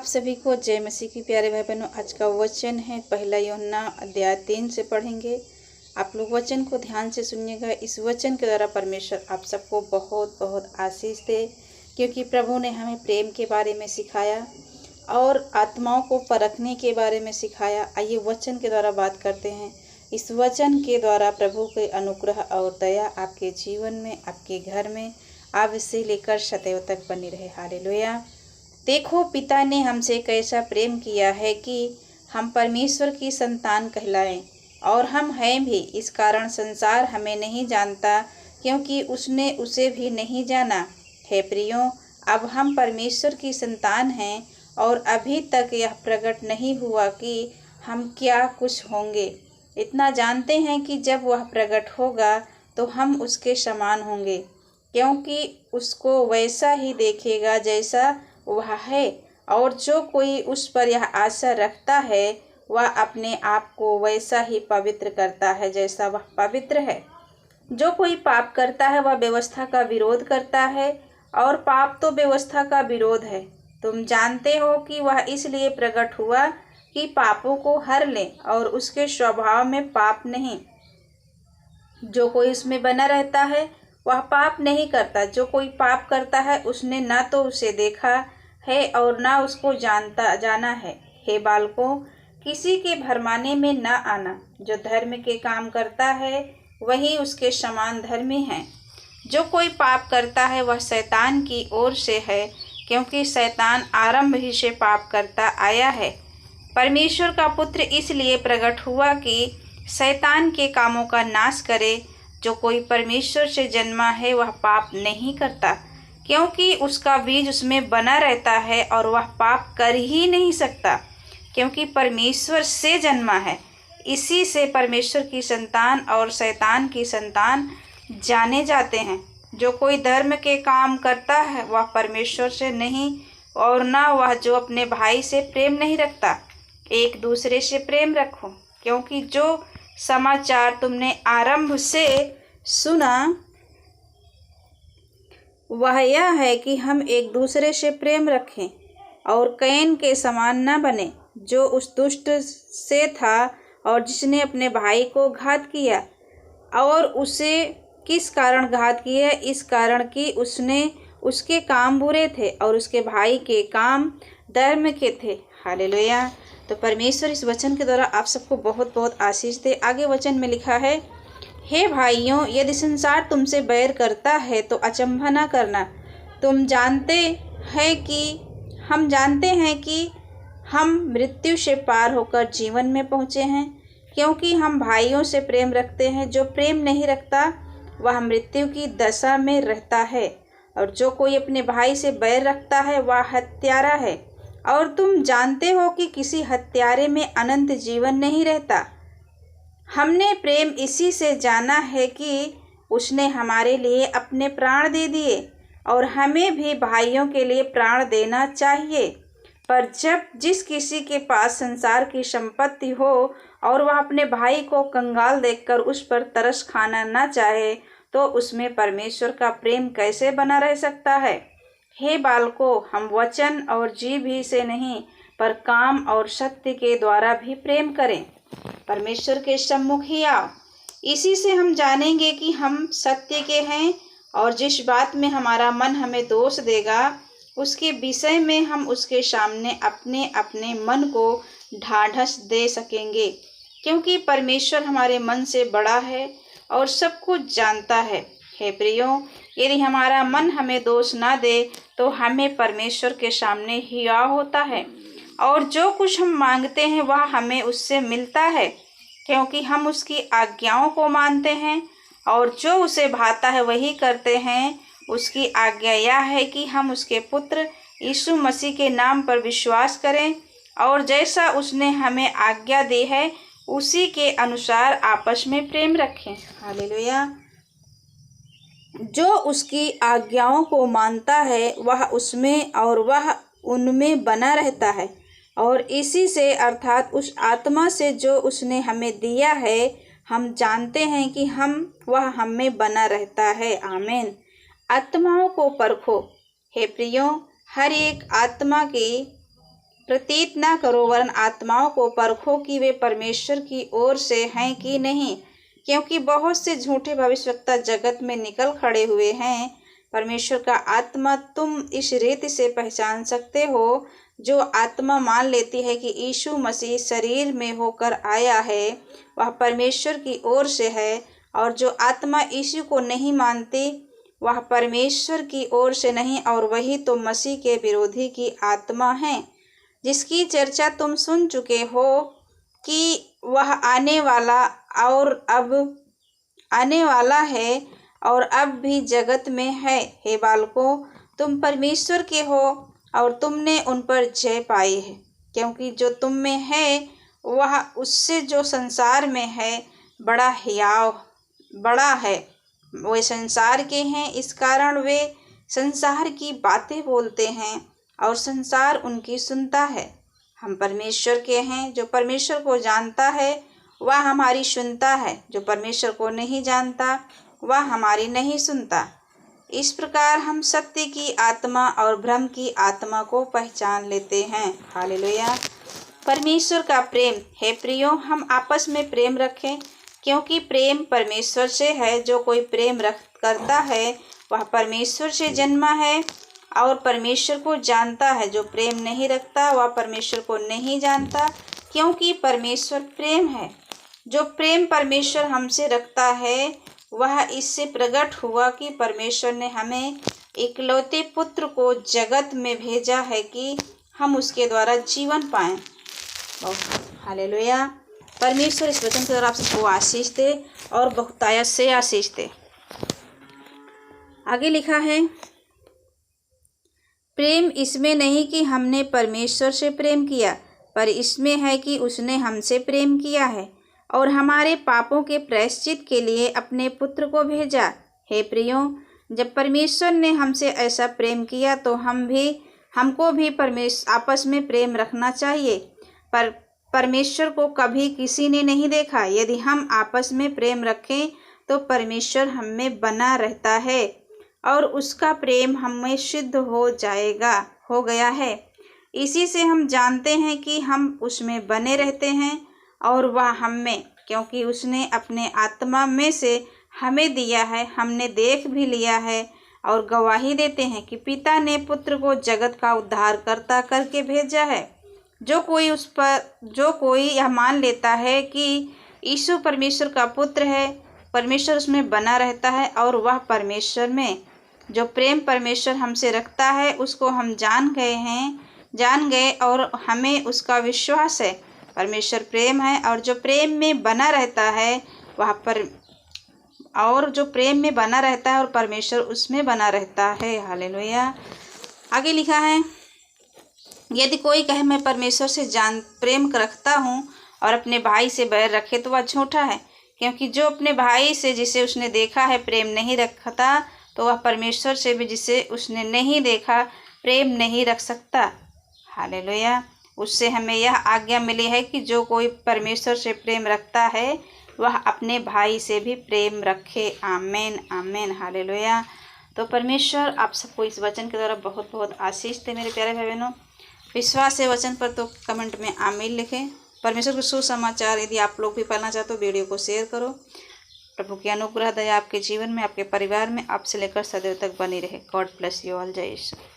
आप सभी को जय मसीह की प्यारे भाई बहनों। आज का वचन है पहला यूहन्ना अध्याय 3 से पढ़ेंगे। आप लोग वचन को ध्यान से सुनिएगा। इस वचन के द्वारा परमेश्वर आप सबको बहुत बहुत आशीष दे, क्योंकि प्रभु ने हमें प्रेम के बारे में सिखाया और आत्माओं को परखने के बारे में सिखाया। आइए वचन के द्वारा बात करते हैं। इस वचन के द्वारा प्रभु के अनुग्रह और दया आपके जीवन में, आपके घर में आज से लेकर सदैव तक बनी रहे। हालेलुया। देखो, पिता ने हमसे कैसा प्रेम किया है कि हम परमेश्वर की संतान कहलाएं, और हम हैं भी। इस कारण संसार हमें नहीं जानता, क्योंकि उसने उसे भी नहीं जाना। हे प्रियो, अब हम परमेश्वर की संतान हैं, और अभी तक यह प्रकट नहीं हुआ कि हम क्या कुछ होंगे। इतना जानते हैं कि जब वह प्रकट होगा तो हम उसके समान होंगे, क्योंकि उसको वैसा ही देखेगा जैसा वह है। और जो कोई उस पर यह आशा रखता है वह अपने आप को वैसा ही पवित्र करता है जैसा वह पवित्र है। जो कोई पाप करता है वह व्यवस्था का विरोध करता है, और पाप तो व्यवस्था का विरोध है। तुम जानते हो कि वह इसलिए प्रकट हुआ कि पापों को हर ले, और उसके स्वभाव में पाप नहीं। जो कोई उसमें बना रहता है वह पाप नहीं करता। जो कोई पाप करता है उसने न तो उसे देखा है और न उसको जाना है। हे बालकों, किसी के भरमाने में न आना। जो धर्म के काम करता है वही उसके समान धर्मी है। जो कोई पाप करता है वह शैतान की ओर से है, क्योंकि शैतान आरंभ ही से पाप करता आया है। परमेश्वर का पुत्र इसलिए प्रकट हुआ कि शैतान के कामों का नाश करे। जो कोई परमेश्वर से जन्मा है वह पाप नहीं करता, क्योंकि उसका बीज उसमें बना रहता है, और वह पाप कर ही नहीं सकता, क्योंकि परमेश्वर से जन्मा है। इसी से परमेश्वर की संतान और शैतान की संतान जाने जाते हैं। जो कोई धर्म के काम करता है वह परमेश्वर से नहीं, और न वह जो अपने भाई से प्रेम नहीं रखता। एक दूसरे से प्रेम रखो, क्योंकि जो समाचार तुमने आरंभ से सुना वह यह है कि हम एक दूसरे से प्रेम रखें, और कैन के समान न बने, जो उस दुष्ट से था और जिसने अपने भाई को घात किया। और उसे किस कारण घात किया? इस कारण कि उसके काम बुरे थे और उसके भाई के काम धर्म के थे। हालेलुया। तो परमेश्वर इस वचन के द्वारा आप सबको बहुत बहुत आशीष दे। आगे वचन में लिखा है, हे भाइयों, यदि संसार तुमसे बैर करता है तो अचंभा न करना। हम जानते हैं कि हम मृत्यु से पार होकर जीवन में पहुँचे हैं, क्योंकि हम भाइयों से प्रेम रखते हैं। जो प्रेम नहीं रखता वह मृत्यु की दशा में रहता है, और जो कोई अपने भाई से बैर रखता है वह हत्यारा है। और तुम जानते हो कि किसी हत्यारे में अनंत जीवन नहीं रहता। हमने प्रेम इसी से जाना है कि उसने हमारे लिए अपने प्राण दे दिए, और हमें भी भाइयों के लिए प्राण देना चाहिए। पर जब जिस किसी के पास संसार की संपत्ति हो और वह अपने भाई को कंगाल देखकर उस पर तरस खाना न चाहे, तो उसमें परमेश्वर का प्रेम कैसे बना रह सकता है। हे बालकों, हम वचन और जीभ ही से नहीं, पर काम और सत्य के द्वारा भी प्रेम करें। परमेश्वर के सम्मुख ही आओ। इसी से हम जानेंगे कि हम सत्य के हैं, और जिस बात में हमारा मन हमें दोष देगा उसके विषय में हम उसके सामने अपने अपने मन को ढाढ़स दे सकेंगे, क्योंकि परमेश्वर हमारे मन से बड़ा है और सब कुछ जानता है। हे प्रियो, यदि हमारा मन हमें दोष ना दे तो हमें परमेश्वर के सामने हिया होता है, और जो कुछ हम मांगते हैं वह हमें उससे मिलता है, क्योंकि हम उसकी आज्ञाओं को मानते हैं, और जो उसे भाता है वही करते हैं। उसकी आज्ञा यह है कि हम उसके पुत्र यीशु मसीह के नाम पर विश्वास करें, और जैसा उसने हमें आज्ञा दी है उसी के अनुसार आपस में प्रेम रखें। हालेलुया। जो उसकी आज्ञाओं को मानता है वह उसमें और वह उनमें बना रहता है, और इसी से अर्थात उस आत्मा से जो उसने हमें दिया है हम जानते हैं कि वह हम में बना रहता है। आमीन। आत्माओं को परखो। हे प्रियो, हर एक आत्मा की प्रतीत न करो, वरन आत्माओं को परखो कि वे परमेश्वर की ओर से हैं कि नहीं, क्योंकि बहुत से झूठे भविष्यवक्ता जगत में निकल खड़े हुए हैं। परमेश्वर का आत्मा तुम इस रीति से पहचान सकते हो, जो आत्मा मान लेती है कि यीशु मसीह शरीर में होकर आया है वह परमेश्वर की ओर से है, और जो आत्मा यीशु को नहीं मानती वह परमेश्वर की ओर से नहीं, और वही तो मसीह के विरोधी की आत्मा है, जिसकी चर्चा तुम सुन चुके हो कि वह आने वाला है और अब भी जगत में है। हे बालकों, तुम परमेश्वर के हो और तुमने उन पर जय पाई है, क्योंकि जो तुम में है वह उससे जो संसार में है बड़ा है। वे संसार के हैं, इस कारण वे संसार की बातें बोलते हैं और संसार उनकी सुनता है। हम परमेश्वर के हैं, जो परमेश्वर को जानता है वह हमारी सुनता है, जो परमेश्वर को नहीं जानता वह हमारी नहीं सुनता। इस प्रकार हम सत्य की आत्मा और भ्रम की आत्मा को पहचान लेते हैं। हालेलुया। परमेश्वर का प्रेम। हे प्रियो, हम आपस में प्रेम रखें, क्योंकि प्रेम परमेश्वर से है। जो कोई प्रेम करता है वह परमेश्वर से जन्मा है और परमेश्वर को जानता है। जो प्रेम नहीं रखता वह परमेश्वर को नहीं जानता, क्योंकि परमेश्वर प्रेम है। जो प्रेम परमेश्वर हमसे रखता है वह इससे प्रकट हुआ कि परमेश्वर ने हमें इकलौते पुत्र को जगत में भेजा है कि हम उसके द्वारा जीवन पाएं। हालेलुया। परमेश्वर इस वचन के द्वारा आप सबको आशीष दे और बहुतायत से आशीष दे। आगे लिखा है, प्रेम इसमें नहीं कि हमने परमेश्वर से प्रेम किया, पर इसमें है कि उसने हमसे प्रेम किया है और हमारे पापों के प्रायश्चित के लिए अपने पुत्र को भेजा। हे प्रियो, जब परमेश्वर ने हमसे ऐसा प्रेम किया तो हमको भी आपस में प्रेम रखना चाहिए। पर परमेश्वर को कभी किसी ने नहीं देखा। यदि हम आपस में प्रेम रखें तो परमेश्वर हम में बना रहता है और उसका प्रेम हम में सिद्ध हो गया है। इसी से हम जानते हैं कि हम उसमें बने रहते हैं और वह हम में, क्योंकि उसने अपने आत्मा में से हमें दिया है। हमने देख भी लिया है और गवाही देते हैं कि पिता ने पुत्र को जगत का उद्धारकर्ता करके भेजा है। जो कोई यह मान लेता है कि यीशु परमेश्वर का पुत्र है, परमेश्वर उसमें बना रहता है और वह परमेश्वर में। जो प्रेम परमेश्वर हमसे रखता है उसको हम जान गए और हमें उसका विश्वास है। परमेश्वर प्रेम है और जो प्रेम में बना रहता है और परमेश्वर उसमें बना रहता है। हालेलुया। आगे लिखा है, यदि कोई कहे मैं परमेश्वर से प्रेम रखता हूँ और अपने भाई से बैर रखे तो वह झूठा है, क्योंकि जो अपने भाई से जिसे उसने देखा है प्रेम नहीं रखता तो वह परमेश्वर से भी जिसे उसने नहीं देखा प्रेम नहीं रख सकता। हालेलुया। उससे हमें यह आज्ञा मिली है कि जो कोई परमेश्वर से प्रेम रखता है वह अपने भाई से भी प्रेम रखे। आमीन आमीन। हालेलुया। तो परमेश्वर आप सबको इस वचन के द्वारा बहुत बहुत आशीष दे। मेरे प्यारे भाई बहनों, विश्वास है वचन पर तो कमेंट में आमीन लिखें। परमेश्वर के सुसमाचार यदि आप लोग भी पालना चाहते हो वीडियो को शेयर करो। प्रभु की अनुग्रह दया आपके जीवन में, आपके परिवार में, आपसे लेकर सदैव तक बनी रहे। God bless you all. जय यीशु।